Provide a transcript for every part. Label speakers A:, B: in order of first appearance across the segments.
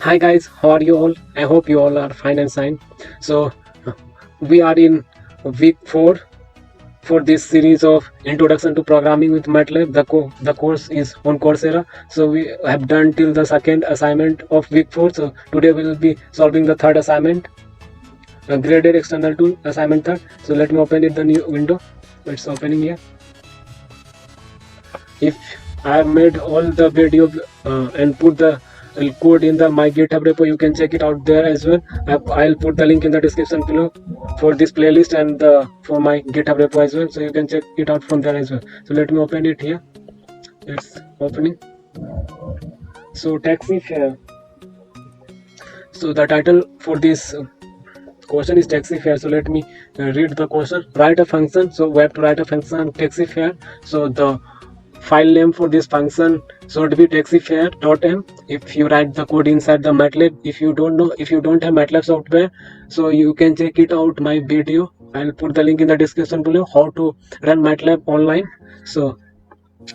A: Hi guys, how are you all? I hope you all are fine and fine. So we are in week 4 for this series of Introduction to Programming with MATLAB. The course is on Coursera. So we have done till the second assignment of week 4. So today we will be solving the third assignment, graded external tool assignment third. So let me open it the new window. It's opening here. If I have made all the video and put the code in the my GitHub repo, you can check it out there as well. I'll put the link in the description below for this playlist and for my GitHub repo as well, so you can check it out from there as well. So let me open it here. It's opening. So taxi fare. So the title for this question is taxi fare. So let me read the question. Write a function. So we have to write a function taxi fare. So the file name for this function should be taxifare.m. if you write the code inside the MATLAB. If you don't have MATLAB software, so you can check it out my video. I'll put the link in the description below how to run MATLAB online. So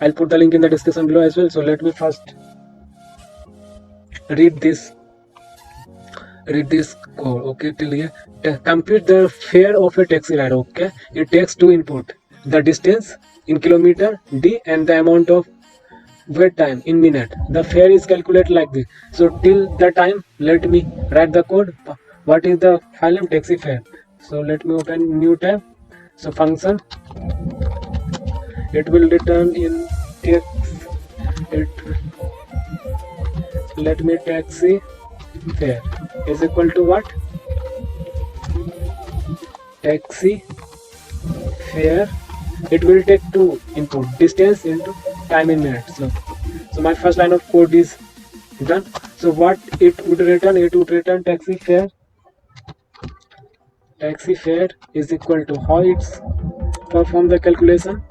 A: I'll put the link in the description below as well. So let me first read this code. Okay, till here. Compute the fare of a taxi ride. Okay, it takes two input: the distance in kilometer d and the amount of wait time in minute. The fare is calculated like this. So till the time, let me write the code. What is the file name? Taxi fare. So let me open new tab. So function, it will return in text. It let me taxi fare is equal to what? Taxi fare. It will take two input: distance into time in minutes. So my first line of code is done. So what it would return? It would return taxi fare. Taxi fare is equal to how it's perform the calculation.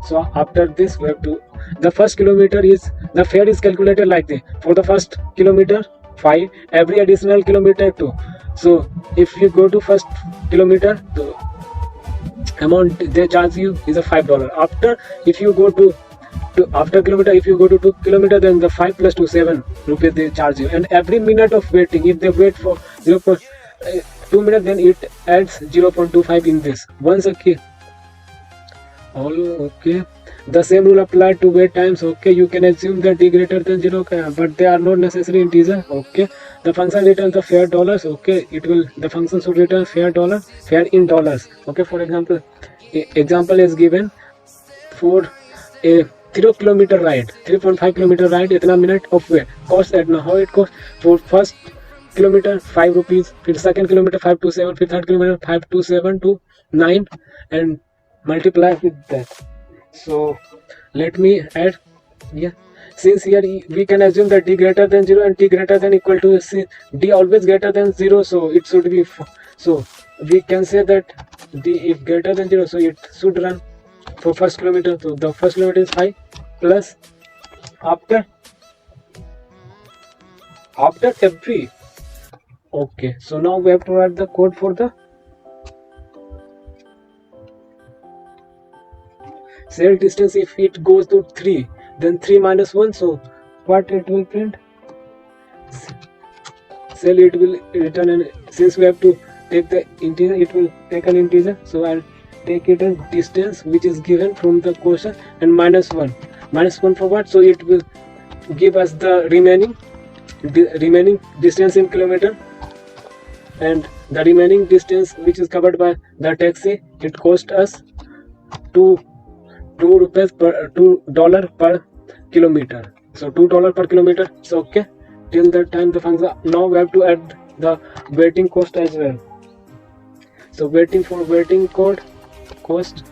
A: So after this we have to, the first kilometer is, the fare is calculated like this. For the first kilometer 5, every additional kilometer 2. So if you go to first kilometer, the amount they charge you is a $5. After, if you go to after kilometer, if you go to 2 kilometer, then the 5 plus 2 7 rupees they charge you. And every minute of waiting, if they wait for 2 minutes, then it adds 0.25 in this. Once okay, all okay. The same rule applied to wait times. Okay, you can assume that d greater than 0, but they are not necessary integer. Okay, the function returns the fare dollars. Okay, the function should return fare in dollars. Okay, for example, example is given for a 3-kilometer ride, 3.5 kilometer ride, itna minute of wait. Cost etna, how it costs? For first kilometer 5 rupees, फिर second kilometer 5 to 7, फिर third kilometer 5 to 7 to 9, and multiply with that. So let me add here. Since here we can assume that d greater than 0 and t greater than equal to c, d always greater than 0, so it should be so we can say that d if greater than 0, so it should run for first kilometer. So the first kilometer is 5 plus after every. Okay, so now we have to write the code for the cell distance. If it goes to 3, then 3 minus 1, so what it will print? Cell, it will return an, since we have to take the integer, it will take an integer, so I'll take it as distance which is given from the question, and minus 1 for what? So it will give us the remaining distance in kilometer, and the remaining distance which is covered by the taxi, it cost us $2 per kilometer. So $2 per kilometer. So okay, till that time the function. Now we have to add the waiting cost as well. So waiting code cost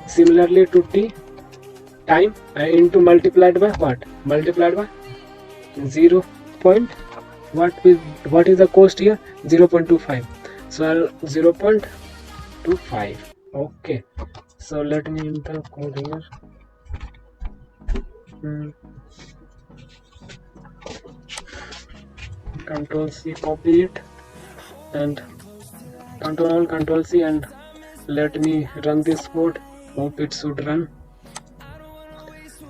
A: similarly to t time into multiplied by what? Multiplied by 0. What is the cost here? 0.25. So 0.25. Okay, so let me enter code here. Control C, copy it, and Control C, and let me run this code. Hope it should run.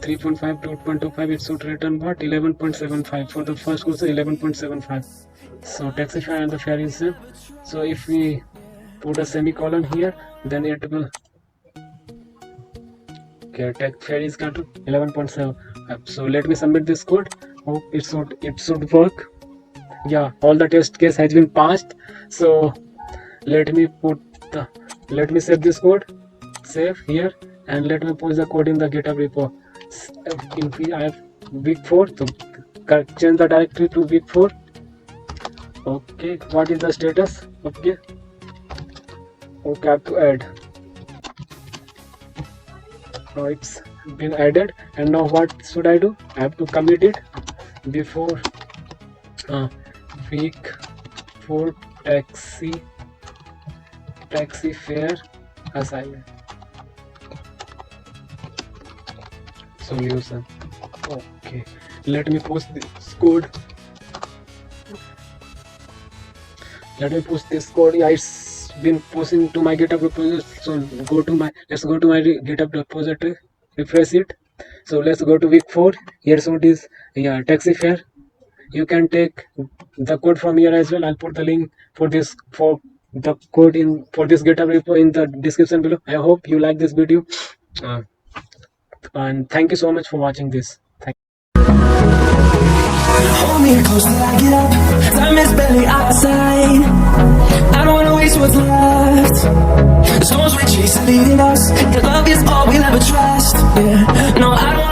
A: 3.5 to 8.25, it should return what 11.75 for the first question, 11.75. So taxi fare and the fare is same. So if we put a semicolon here, then it will okay, tax fare is equal to 11.75. So let me submit this code. Hope it should work. Yeah, all the test case has been passed. So let me save this code, save here, and let me post the code in the GitHub repo. If I have week 4, so change the directory to week 4. Okay, what is the status? Okay, I have to add. Now it's been added, and now what should I do? I have to commit it before week 4 taxi fare assignment solution. Okay, let me post this code. Yeah, it's been posting to my GitHub repository. So let's go to my GitHub repository, refresh it. So let's go to week 4. Here's what is taxi fare. You can take the code from here as well. I'll put the link for the code for this GitHub repo in the description below. I hope you like this video, and thank you so much for watching this.
B: Hold me close till I get up. Time is barely outside. I don't wanna waste what's left. The storms we're chasing leading us. Your love is all we'll ever trust. Yeah, no, I don't